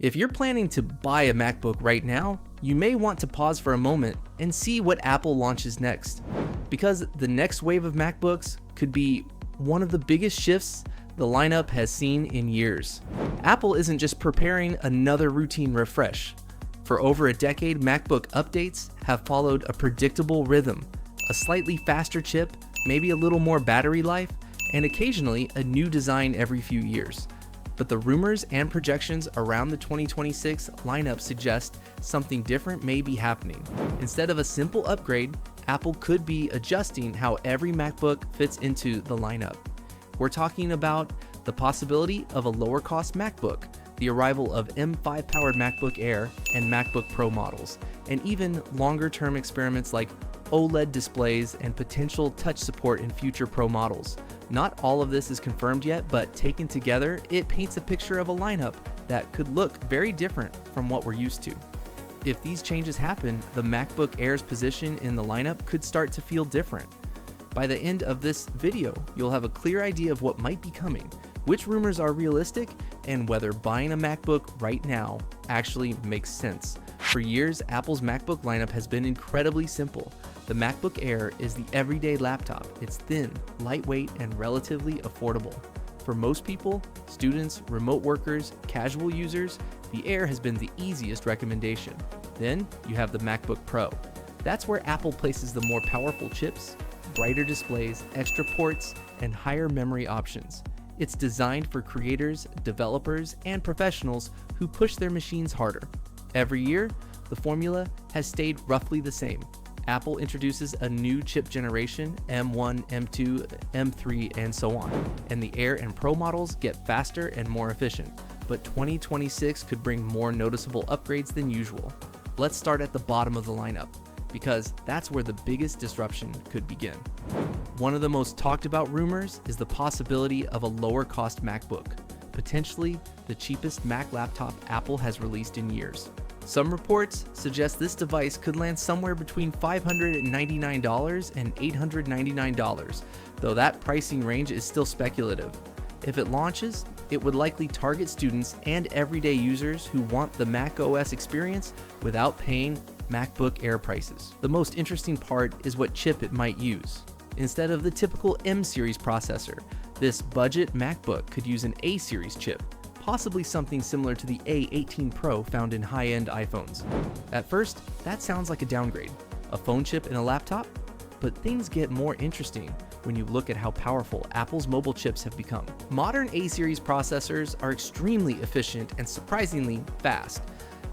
If you're planning to buy a MacBook right now, you may want to pause for a moment and see what Apple launches next, because the next wave of MacBooks could be one of the biggest shifts the lineup has seen in years. Apple isn't just preparing another routine refresh. For over a decade, MacBook updates have followed a predictable rhythm, a slightly faster chip, maybe a little more battery life, and occasionally a new design every few years. But the rumors and projections around the 2026 lineup suggest something different may be happening. Instead of a simple upgrade, Apple could be adjusting how every MacBook fits into the lineup. We're talking about the possibility of a lower cost MacBook, the arrival of M5 powered MacBook Air and MacBook Pro models, and even longer term experiments like OLED displays and potential touch support in future Pro models. Not all of this is confirmed yet, but taken together, it paints a picture of a lineup that could look very different from what we're used to. If these changes happen, the MacBook Air's position in the lineup could start to feel different. By the end of this video, you'll have a clear idea of what might be coming, which rumors are realistic, and whether buying a MacBook right now actually makes sense. For years, Apple's MacBook lineup has been incredibly simple. The MacBook Air is the everyday laptop. It's thin, lightweight, and relatively affordable. For most people, students, remote workers, casual users, the Air has been the easiest recommendation. Then you have the MacBook Pro. That's where Apple places the more powerful chips, brighter displays, extra ports, and higher memory options. It's designed for creators, developers, and professionals who push their machines harder. Every year, the formula has stayed roughly the same. Apple introduces a new chip generation, M1, M2, M3, and so on, and the Air and Pro models get faster and more efficient. But 2026 could bring more noticeable upgrades than usual. Let's start at the bottom of the lineup, because that's where the biggest disruption could begin. One of the most talked about rumors is the possibility of a lower cost MacBook, potentially the cheapest Mac laptop Apple has released in years. Some reports suggest this device could land somewhere between $599 and $899, though that pricing range is still speculative. If it launches, it would likely target students and everyday users who want the Mac OS experience without paying MacBook Air prices. The most interesting part is what chip it might use. Instead of the typical M series processor, this budget MacBook could use an A series chip, possibly something similar to the A18 Pro found in high-end iPhones. At first, that sounds like a downgrade, a phone chip in a laptop, but things get more interesting when you look at how powerful Apple's mobile chips have become. Modern A-series processors are extremely efficient and surprisingly fast.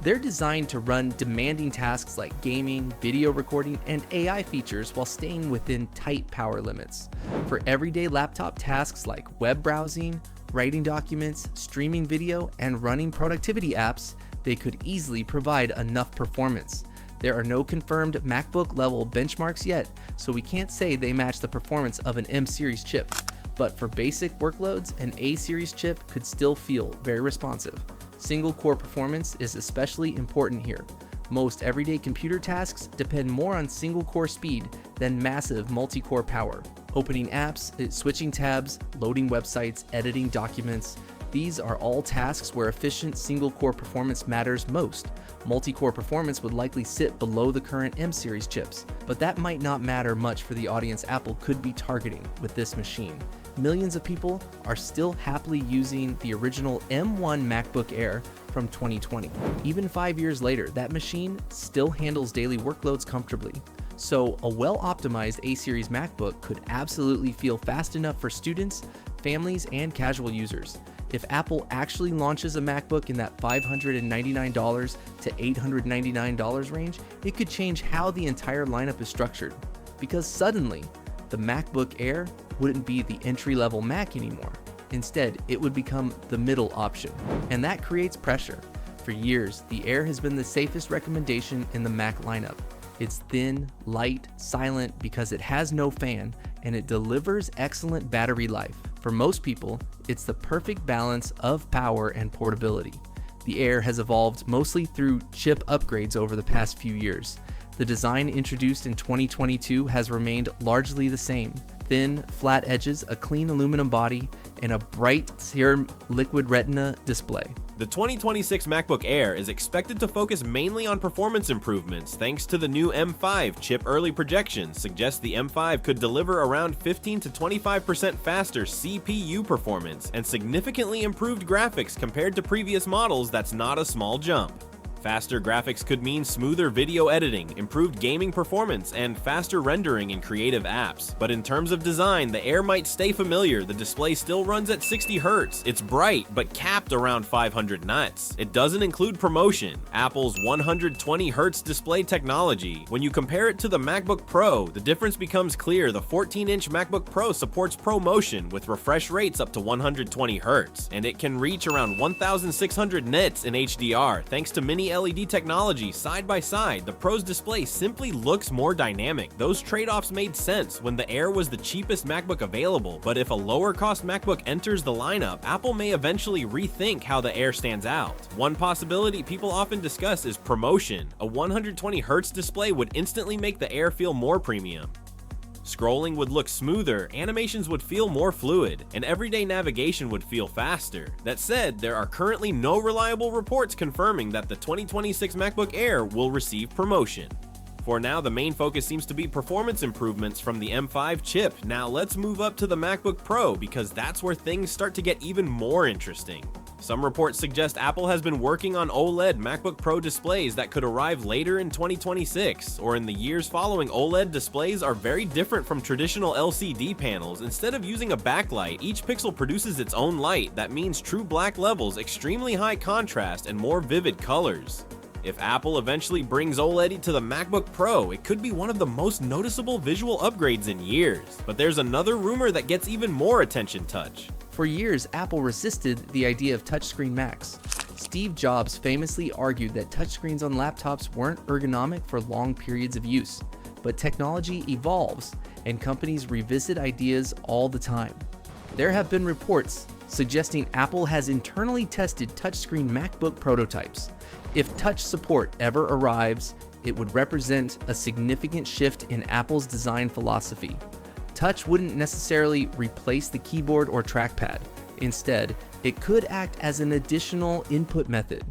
They're designed to run demanding tasks like gaming, video recording, and AI features while staying within tight power limits. For everyday laptop tasks like web browsing, writing documents, streaming video, and running productivity apps, they could easily provide enough performance. There are no confirmed MacBook level benchmarks yet, so we can't say they match the performance of an M series chip. But for basic workloads, an A series chip could still feel very responsive. Single core performance is especially important here. Most everyday computer tasks depend more on single core speed than massive multi-core power. Opening apps, switching tabs, loading websites, editing documents, these are all tasks where efficient single-core performance matters most. Multi-core performance would likely sit below the current M series chips, but that might not matter much for the audience Apple could be targeting with this machine. Millions of people are still happily using the original M1 MacBook Air from 2020. Even 5 years later, that machine still handles daily workloads comfortably. So a well-optimized A-series MacBook could absolutely feel fast enough for students, families, and casual users. If Apple actually launches a MacBook in that $599 to $899 range, it could change how the entire lineup is structured. Because suddenly, the MacBook Air wouldn't be the entry-level Mac anymore. Instead, it would become the middle option. And that creates pressure. For years, the Air has been the safest recommendation in the Mac lineup. It's thin, light, silent because it has no fan, and it delivers excellent battery life. For most people, it's the perfect balance of power and portability. The Air has evolved mostly through chip upgrades over the past few years. The design introduced in 2022 has remained largely the same. Thin, flat edges, a clean aluminum body, and a bright serum liquid retina display. The 2026 MacBook Air is expected to focus mainly on performance improvements thanks to the new M5 chip. Early projections suggest the M5 could deliver around 15 to 25% faster CPU performance and significantly improved graphics compared to previous models. That's not a small jump. Faster graphics could mean smoother video editing, improved gaming performance, and faster rendering in creative apps. But in terms of design, the Air might stay familiar. The display still runs at 60 Hz. It's bright, but capped around 500 nits. It doesn't include ProMotion, Apple's 120 Hz display technology. When you compare it to the MacBook Pro, the difference becomes clear. The 14-inch MacBook Pro supports ProMotion with refresh rates up to 120 Hz, and it can reach around 1,600 nits in HDR thanks to mini LED technology. Side by side, the Pro's display simply looks more dynamic. Those trade-offs made sense when the Air was the cheapest MacBook available, but if a lower-cost MacBook enters the lineup, Apple may eventually rethink how the Air stands out. One possibility people often discuss is ProMotion. A 120 Hz display would instantly make the Air feel more premium. Scrolling would look smoother, animations would feel more fluid, and everyday navigation would feel faster. That said, there are currently no reliable reports confirming that the 2026 MacBook Air will receive ProMotion. For now, the main focus seems to be performance improvements from the M5 chip. Now let's move up to the MacBook Pro because that's where things start to get even more interesting. Some reports suggest Apple has been working on OLED MacBook Pro displays that could arrive later in 2026 or in the years following. OLED displays are very different from traditional LCD panels. Instead of using a backlight, each pixel produces its own light. That means true black levels, extremely high contrast, and more vivid colors. If Apple eventually brings OLED to the MacBook Pro, it could be one of the most noticeable visual upgrades in years. But there's another rumor that gets even more attention. For years, Apple resisted the idea of touchscreen Macs. Steve Jobs famously argued that touchscreens on laptops weren't ergonomic for long periods of use. But technology evolves, and companies revisit ideas all the time. There have been reports suggesting Apple has internally tested touchscreen MacBook prototypes. If touch support ever arrives, it would represent a significant shift in Apple's design philosophy. Touch wouldn't necessarily replace the keyboard or trackpad. Instead, it could act as an additional input method.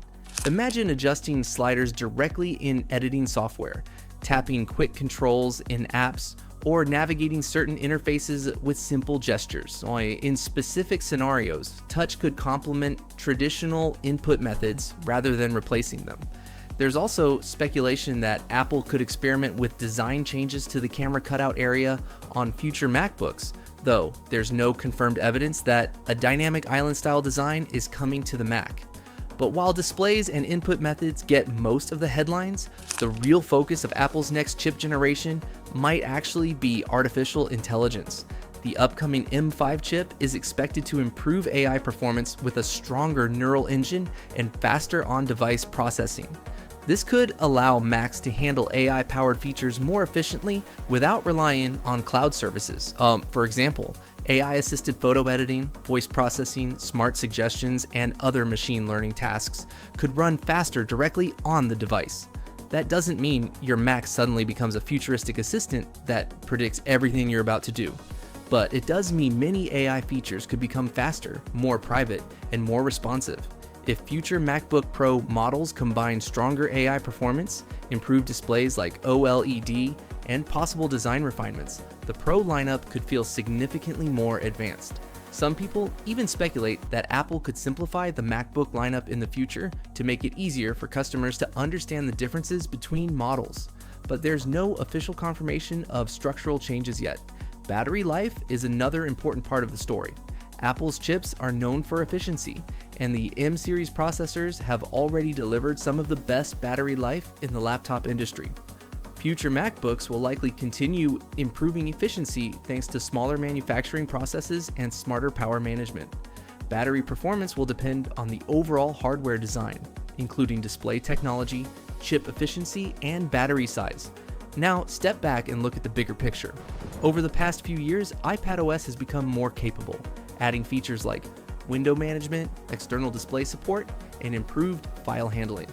Imagine adjusting sliders directly in editing software, tapping quick controls in apps, or navigating certain interfaces with simple gestures. In specific scenarios, touch could complement traditional input methods rather than replacing them. There's also speculation that Apple could experiment with design changes to the camera cutout area on future MacBooks, though there's no confirmed evidence that a dynamic island-style design is coming to the Mac. But while displays and input methods get most of the headlines, the real focus of Apple's next chip generation might actually be artificial intelligence. The upcoming M5 chip is expected to improve AI performance with a stronger neural engine and faster on-device processing. This could allow Macs to handle AI-powered features more efficiently without relying on cloud services. For example, AI-assisted photo editing, voice processing, smart suggestions, and other machine learning tasks could run faster directly on the device. That doesn't mean your Mac suddenly becomes a futuristic assistant that predicts everything you're about to do. But it does mean many AI features could become faster, more private, and more responsive. If future MacBook Pro models combine stronger AI performance, improved displays like OLED, and possible design refinements, the Pro lineup could feel significantly more advanced. Some people even speculate that Apple could simplify the MacBook lineup in the future to make it easier for customers to understand the differences between models. But there's no official confirmation of structural changes yet. Battery life is another important part of the story. Apple's chips are known for efficiency, and the M-series processors have already delivered some of the best battery life in the laptop industry. Future MacBooks will likely continue improving efficiency thanks to smaller manufacturing processes and smarter power management. Battery performance will depend on the overall hardware design, including display technology, chip efficiency, and battery size. Now, step back and look at the bigger picture. Over the past few years, iPadOS has become more capable, adding features like window management, external display support, and improved file handling.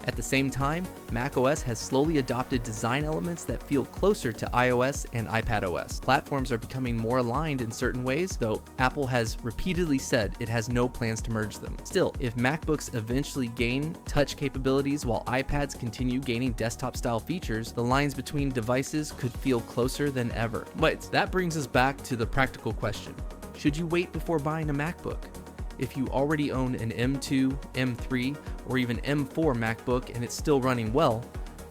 At the same time, macOS has slowly adopted design elements that feel closer to iOS and iPadOS. Platforms are becoming more aligned in certain ways, though Apple has repeatedly said it has no plans to merge them. Still, if MacBooks eventually gain touch capabilities while iPads continue gaining desktop-style features, the lines between devices could feel closer than ever. But that brings us back to the practical question. Should you wait before buying a MacBook? If you already own an M2, M3, or even M4 MacBook and it's still running well,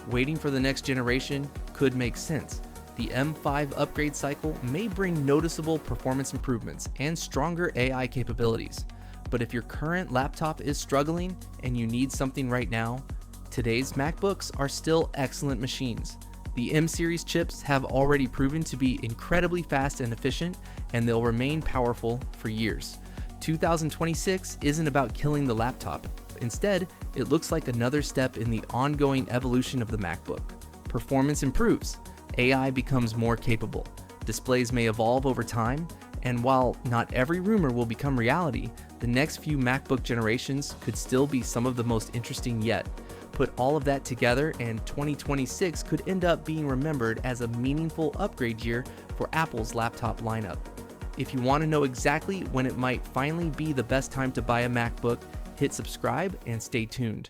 waiting for the next generation could make sense. The M5 upgrade cycle may bring noticeable performance improvements and stronger AI capabilities. But if your current laptop is struggling and you need something right now, today's MacBooks are still excellent machines. The M-series chips have already proven to be incredibly fast and efficient, and they'll remain powerful for years. 2026 isn't about killing the laptop. Instead, it looks like another step in the ongoing evolution of the MacBook. Performance improves, AI becomes more capable, displays may evolve over time, and while not every rumor will become reality, the next few MacBook generations could still be some of the most interesting yet. Put all of that together, and 2026 could end up being remembered as a meaningful upgrade year for Apple's laptop lineup. If you want to know exactly when it might finally be the best time to buy a MacBook, hit subscribe and stay tuned.